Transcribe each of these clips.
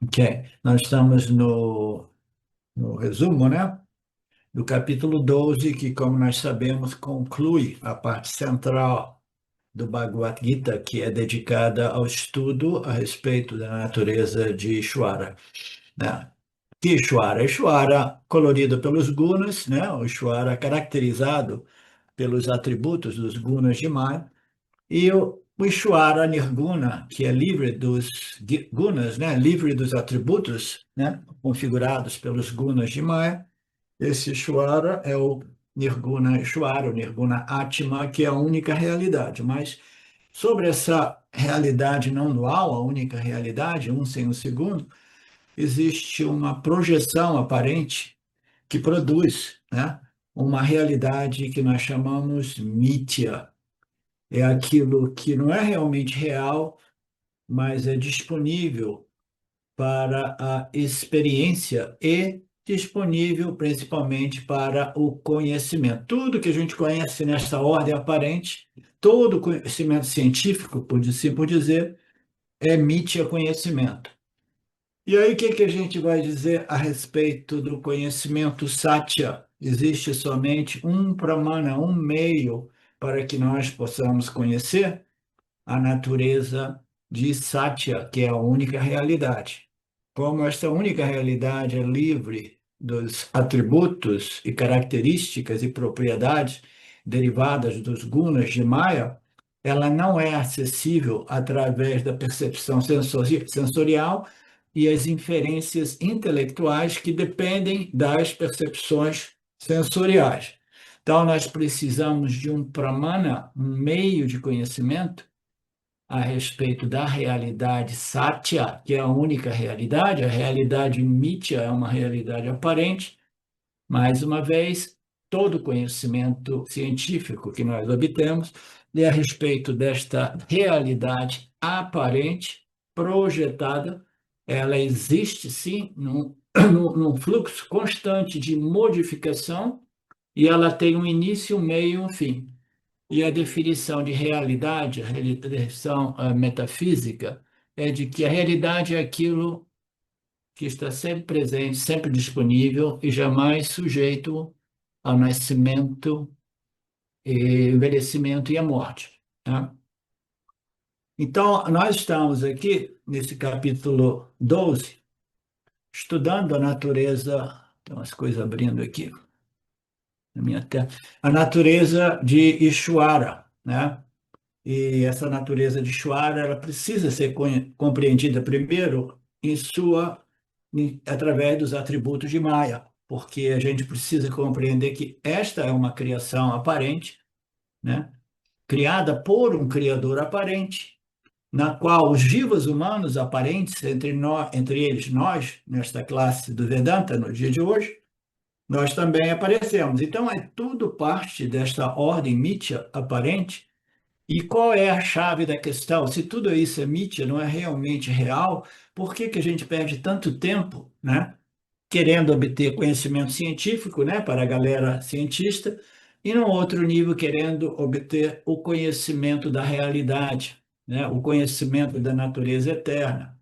Ok, nós estamos no resumo, né? Do capítulo 12, que, como nós sabemos, conclui a parte central do Bhagavad Gita, que é dedicada ao estudo a respeito da natureza de Ishvara, né? Que Ishvara? Ishvara colorido pelos gunas, né? O Ishvara caracterizado pelos atributos dos gunas de Maya, e o Ishvara Nirguna, que é livre dos gunas, né? Livre dos atributos, né? Configurados pelos gunas de Maya. Esse Ishvara é o Nirguna Ishvara, o Nirguna Atma, que é a única realidade. Mas sobre essa realidade não dual, a única realidade, um sem o segundo, existe uma projeção aparente que produz, né, uma realidade que nós chamamos Mithya. É aquilo que não é realmente real, mas é disponível para a experiência e disponível principalmente para o conhecimento. Tudo que a gente conhece nessa ordem aparente, todo conhecimento científico, por assim por dizer, emite conhecimento. E aí, o que que a gente vai dizer a respeito do conhecimento Satya? Existe somente um pramana, um meio para que nós possamos conhecer a natureza de Satya, que é a única realidade. Como esta única realidade é livre dos atributos e características e propriedades derivadas dos gunas de Maya, ela não é acessível através da percepção sensorial e as inferências intelectuais que dependem das percepções sensoriais. Então, nós precisamos de um pramana, um meio de conhecimento, a respeito da realidade Satya, que é a única realidade. A realidade Mithya é uma realidade aparente. Mais uma vez, todo conhecimento científico que nós obtemos é a respeito desta realidade aparente, projetada. Ela existe, sim, num fluxo constante de modificação, e ela tem um início, um meio e um fim. E a definição de realidade, a definição metafísica, é de que a realidade é aquilo que está sempre presente, sempre disponível e jamais sujeito ao nascimento, envelhecimento e à morte, tá? Então, nós estamos aqui nesse capítulo 12, estudando a natureza, tem umas coisas abrindo aqui na minha tela, a natureza de Ishvara, né? E essa natureza de Ishvara, ela precisa ser compreendida primeiro através dos atributos de Maya, porque a gente precisa compreender que esta é uma criação aparente, né? Criada por um criador aparente, na qual os jivas humanos aparentes, entre eles nós, nesta classe do Vedanta, no dia de hoje, nós também aparecemos. Então, é tudo parte desta ordem mítica aparente. E qual é a chave da questão? Se tudo isso é mídia, não é realmente real, por que que a gente perde tanto tempo, né, querendo obter conhecimento científico, né, para a galera cientista, e no outro nível querendo obter o conhecimento da realidade, né, o conhecimento da natureza eterna,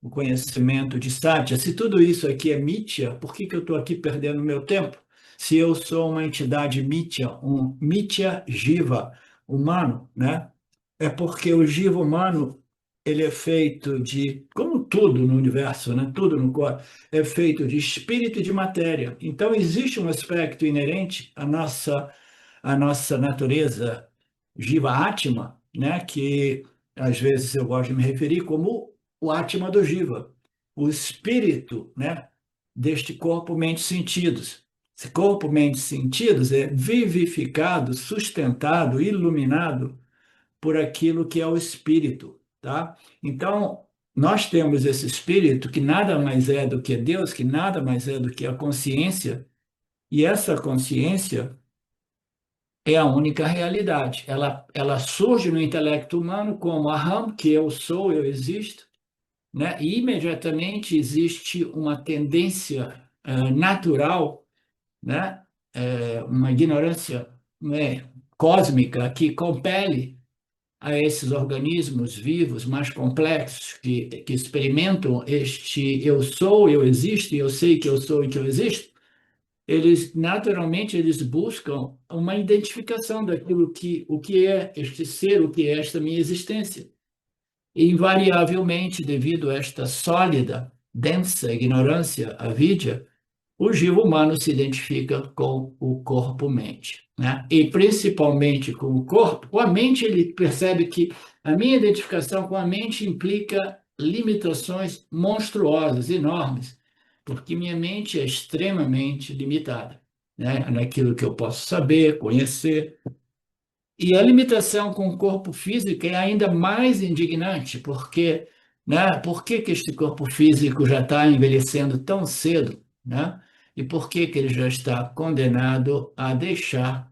o conhecimento de Satya? Se tudo isso aqui é mídia, por que que eu estou aqui perdendo meu tempo? Se eu sou uma entidade mítia, um mítya jiva humano, né? É porque o jiva humano, ele é feito de, como tudo no universo, né? Tudo no corpo, é feito de espírito e de matéria. Então, existe um aspecto inerente à nossa natureza jiva Atma, né? Que às vezes eu gosto de me referir como o Atma do jiva, o espírito, né? Deste corpo, mente, sentidos. Esse corpo, mente, sentidos é vivificado, sustentado, iluminado por aquilo que é o espírito, tá? Então, nós temos esse espírito que nada mais é do que Deus, que nada mais é do que a consciência, e essa consciência é a única realidade. Ela surge no intelecto humano como Aham, que eu sou, eu existo, né? E imediatamente existe uma tendência natural, né? Uma ignorância, né, cósmica que compele a esses organismos vivos mais complexos que experimentam este eu sou, eu existo, e eu sei que eu sou e que eu existo, eles naturalmente eles buscam uma identificação daquilo que o que é este ser, o que é esta minha existência. E, invariavelmente, devido a esta sólida, densa ignorância, avidia, o Gil humano se identifica com o corpo-mente, né? E principalmente com o corpo, com a mente ele percebe que a minha identificação com a mente implica limitações monstruosas, enormes, porque minha mente é extremamente limitada, né? Naquilo que eu posso saber, conhecer. E a limitação com o corpo físico é ainda mais indignante, porque, né, por que que este corpo físico já está envelhecendo tão cedo, né? E por que que ele já está condenado a deixar,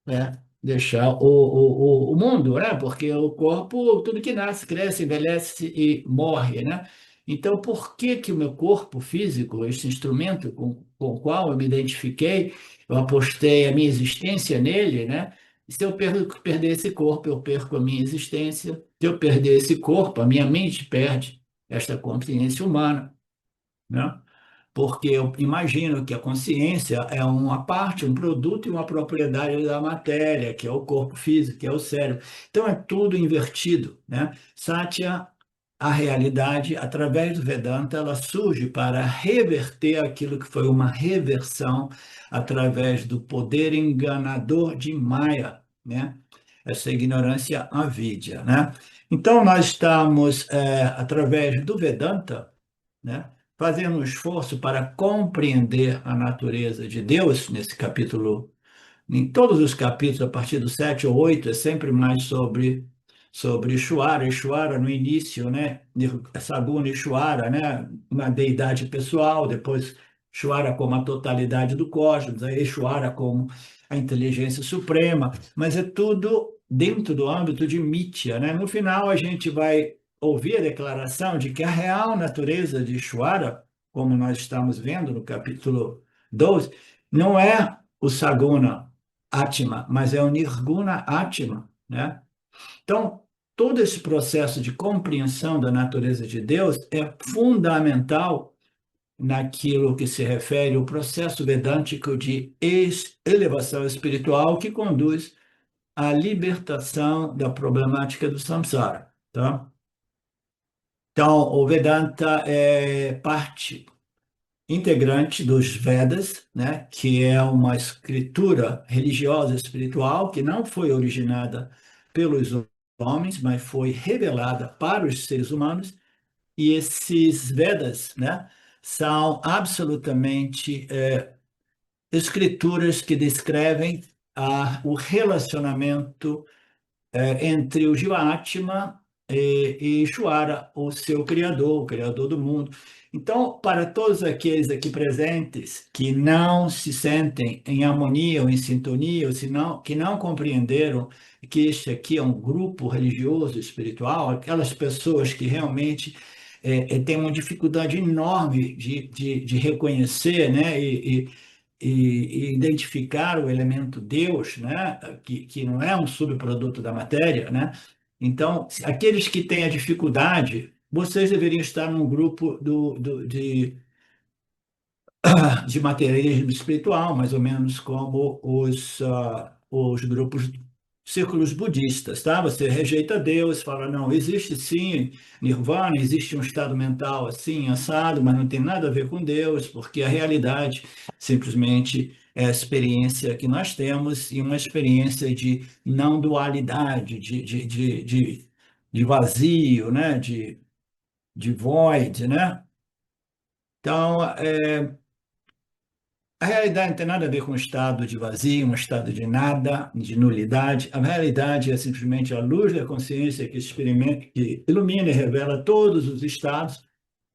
né, deixar o mundo, né? Porque o corpo, tudo que nasce, cresce, envelhece e morre, né? Então, por que que o meu corpo físico, este instrumento com o qual eu me identifiquei, eu apostei a minha existência nele, né? Se eu perder esse corpo, eu perco a minha existência. Se eu perder esse corpo, a minha mente perde esta consciência humana, né? Porque eu imagino que a consciência é uma parte, um produto e uma propriedade da matéria, que é o corpo físico, que é o cérebro. Então é tudo invertido, né? Satya, a realidade, através do Vedanta, ela surge para reverter aquilo que foi uma reversão através do poder enganador de Maya, né? Essa ignorância avidya, né? Então nós estamos, através do Vedanta, né? Fazendo um esforço para compreender a natureza de Deus, nesse capítulo, em todos os capítulos, a partir do 7 ou 8, é sempre mais sobre Ishvara. Ishvara no início, né? Saguna Ishvara, né? Uma deidade pessoal, depois Ishvara como a totalidade do cosmos, aí Ishvara como a inteligência suprema, mas é tudo dentro do âmbito de Mithya, né? No final, a gente vai ouvir a declaração de que a real natureza de Ishvara, como nós estamos vendo no capítulo 12, não é o Saguna Atma, mas é o Nirguna Atma, né? Então, todo esse processo de compreensão da natureza de Deus é fundamental naquilo que se refere ao processo vedântico de elevação espiritual que conduz à libertação da problemática do samsara, tá? Então, o Vedanta é parte integrante dos Vedas, né, que é uma escritura religiosa espiritual que não foi originada pelos homens, mas foi revelada para os seres humanos. E esses Vedas, né, são absolutamente escrituras que descrevem o relacionamento entre o Jivatma e Ishvara, o seu criador, o criador do mundo. Então, para todos aqueles aqui presentes que não se sentem em harmonia ou em sintonia, ou que não compreenderam que este aqui é um grupo religioso, espiritual, aquelas pessoas que realmente têm uma dificuldade enorme de reconhecer, né, e identificar o elemento Deus, né, que não é um subproduto da matéria, né? Então, aqueles que têm a dificuldade, vocês deveriam estar num grupo de materialismo espiritual, mais ou menos como os grupos, círculos budistas, tá? Você rejeita Deus, fala, não, existe sim nirvana, existe um estado mental assim, assado, mas não tem nada a ver com Deus, porque a realidade simplesmente é a experiência que nós temos e uma experiência de não dualidade, de vazio, né? De void, né? Então, a realidade não tem nada a ver com um estado de vazio, um estado de nada, de nulidade. A realidade é simplesmente a luz da consciência que experimenta, que ilumina e revela todos os estados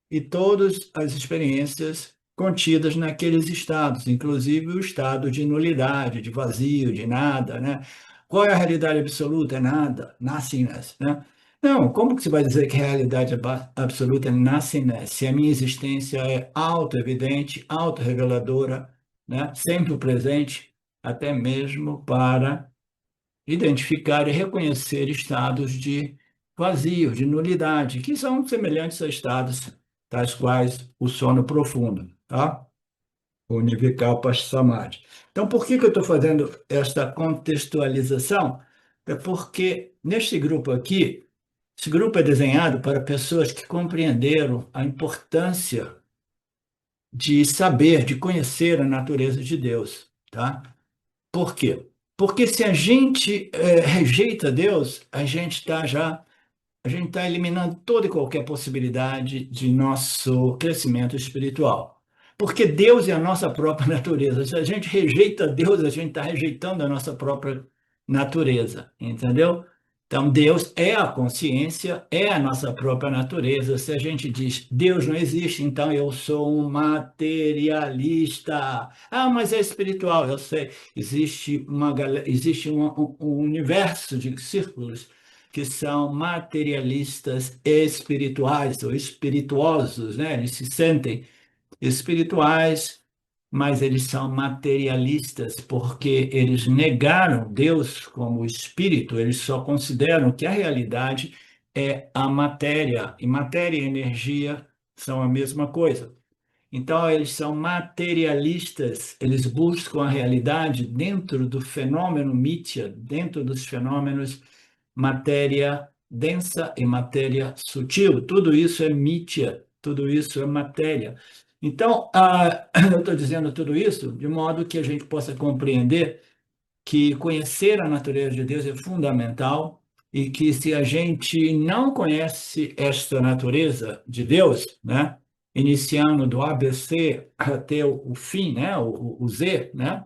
e todas as experiências contidas naqueles estados, inclusive o estado de nulidade, de vazio, de nada, né? Qual é a realidade absoluta? É nada, nothingness, né? Não, como que você vai dizer que a realidade absoluta é nothingness, se a minha existência é auto-evidente, auto-reveladora, né? Sempre presente, até mesmo para identificar e reconhecer estados de vazio, de nulidade, que são semelhantes a estados tais quais o sono profundo, tá? O Nirvikalpa Samadhi. Então, por que que eu estou fazendo esta contextualização? É porque neste grupo aqui, esse grupo é desenhado para pessoas que compreenderam a importância de saber, de conhecer a natureza de Deus, tá? Por quê? Porque se a gente rejeita Deus, a gente está eliminando toda e qualquer possibilidade de nosso crescimento espiritual. Porque Deus é a nossa própria natureza. Se a gente rejeita Deus, a gente está rejeitando a nossa própria natureza, entendeu? Então, Deus é a consciência, é a nossa própria natureza. Se a gente diz Deus não existe, então eu sou um materialista. Ah, mas é espiritual, eu sei. Existe um universo de círculos que são materialistas espirituais ou espirituosos, né? Eles se sentem espirituais, mas eles são materialistas porque eles negaram Deus como espírito, eles só consideram que a realidade é a matéria, e matéria e energia são a mesma coisa. Então, eles são materialistas, eles buscam a realidade dentro do fenômeno mítia, dentro dos fenômenos matéria densa e matéria sutil. Tudo isso é mítia, tudo isso é matéria. Então, eu estou dizendo tudo isso de modo que a gente possa compreender que conhecer a natureza de Deus é fundamental e que se a gente não conhece esta natureza de Deus, né, iniciando do ABC até o fim, né, o Z, né,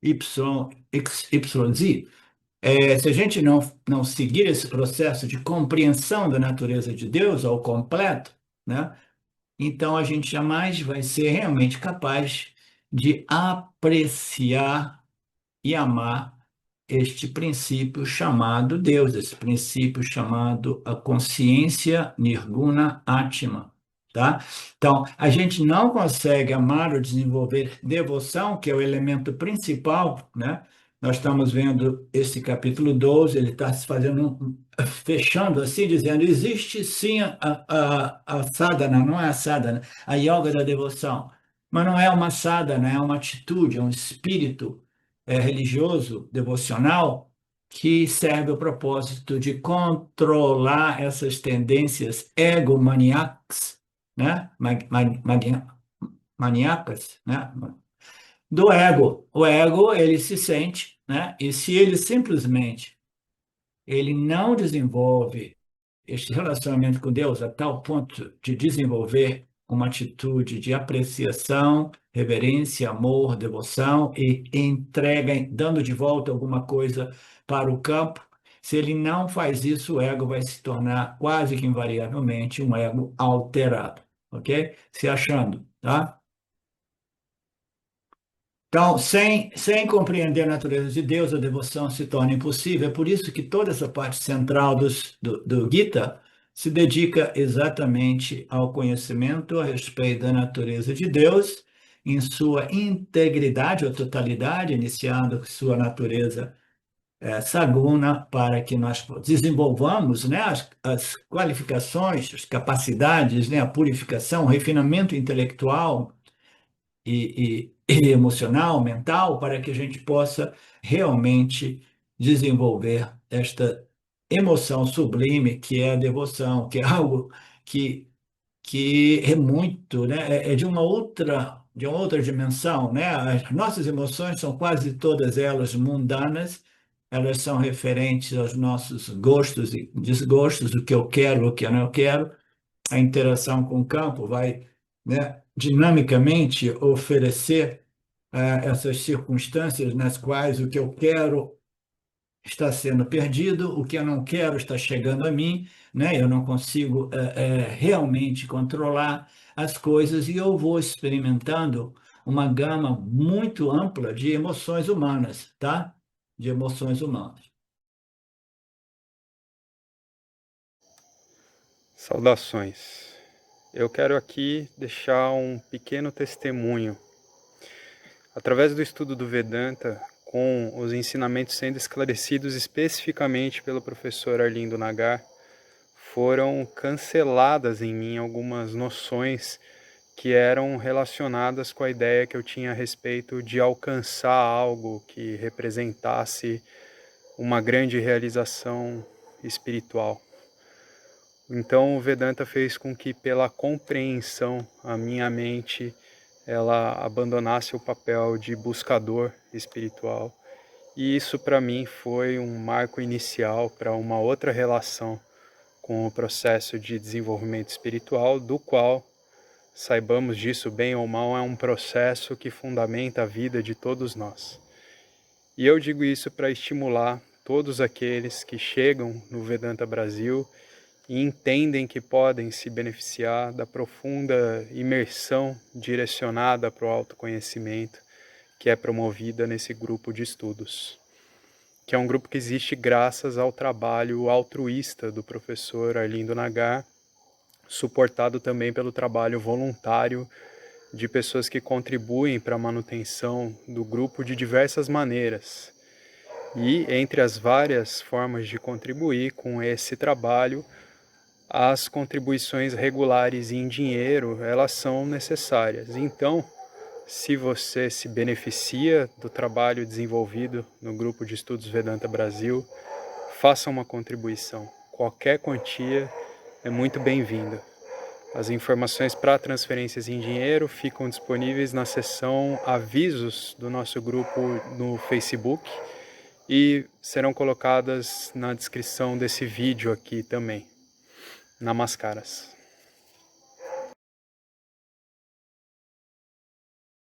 Y, X, Y, Z, se a gente não seguir esse processo de compreensão da natureza de Deus ao completo, né, então a gente jamais vai ser realmente capaz de apreciar e amar este princípio chamado Deus, esse princípio chamado a consciência nirguna Atma, tá? Então, a gente não consegue amar ou desenvolver devoção, que é o elemento principal, né? Nós estamos vendo esse capítulo 12, ele está se fazendo, fechando assim, dizendo, existe sim a sadhana, não é a sadhana, a yoga da devoção, mas não é uma sadhana, é uma atitude, é um espírito religioso, devocional, que serve ao propósito de controlar essas tendências egomaniacas, né? Maníacas, né? Do ego. O ego, ele se sente, né? E se ele simplesmente ele não desenvolve este relacionamento com Deus a tal ponto de desenvolver uma atitude de apreciação, reverência, amor, devoção e entrega, dando de volta alguma coisa para o campo. Se ele não faz isso, o ego vai se tornar quase que invariavelmente um ego alterado, ok? Se achando, tá? Então, sem compreender a natureza de Deus, a devoção se torna impossível. É por isso que toda essa parte central do Gita se dedica exatamente ao conhecimento a respeito da natureza de Deus, em sua integridade ou totalidade, iniciando com sua natureza saguna, para que nós desenvolvamos, né, as qualificações, as capacidades, né, a purificação, o refinamento intelectual e emocional, mental, para que a gente possa realmente desenvolver esta emoção sublime que é a devoção, que é algo que, que é muito, né? É de uma outra dimensão, né? As nossas emoções são quase todas elas mundanas, elas são referentes aos nossos gostos e desgostos, o que eu quero, o que eu não quero, a interação com o campo vai, né, dinamicamente oferecer essas circunstâncias nas quais o que eu quero está sendo perdido, o que eu não quero está chegando a mim, né? Eu não consigo realmente controlar as coisas e eu vou experimentando uma gama muito ampla de emoções humanas, tá? De emoções humanas. Saudações. Eu quero aqui deixar um pequeno testemunho. Através do estudo do Vedanta, com os ensinamentos sendo esclarecidos especificamente pelo professor Arlindo Nagar, foram canceladas em mim algumas noções que eram relacionadas com a ideia que eu tinha a respeito de alcançar algo que representasse uma grande realização espiritual. Então o Vedanta fez com que, pela compreensão, a minha mente ela abandonasse o papel de buscador espiritual. E isso para mim foi um marco inicial para uma outra relação com o processo de desenvolvimento espiritual, do qual, saibamos disso bem ou mal, é um processo que fundamenta a vida de todos nós. E eu digo isso para estimular todos aqueles que chegam no Vedanta Brasil e entendem que podem se beneficiar da profunda imersão direcionada para o autoconhecimento que é promovida nesse grupo de estudos, que é um grupo que existe graças ao trabalho altruísta do professor Arlindo Nagar, suportado também pelo trabalho voluntário de pessoas que contribuem para a manutenção do grupo de diversas maneiras. E entre as várias formas de contribuir com esse trabalho, as contribuições regulares em dinheiro, elas são necessárias. Então, se você se beneficia do trabalho desenvolvido no Grupo de Estudos Vedanta Brasil, faça uma contribuição. Qualquer quantia é muito bem-vinda. As informações para transferências em dinheiro ficam disponíveis na seção Avisos do nosso grupo no Facebook e serão colocadas na descrição desse vídeo aqui também. Namaskaras.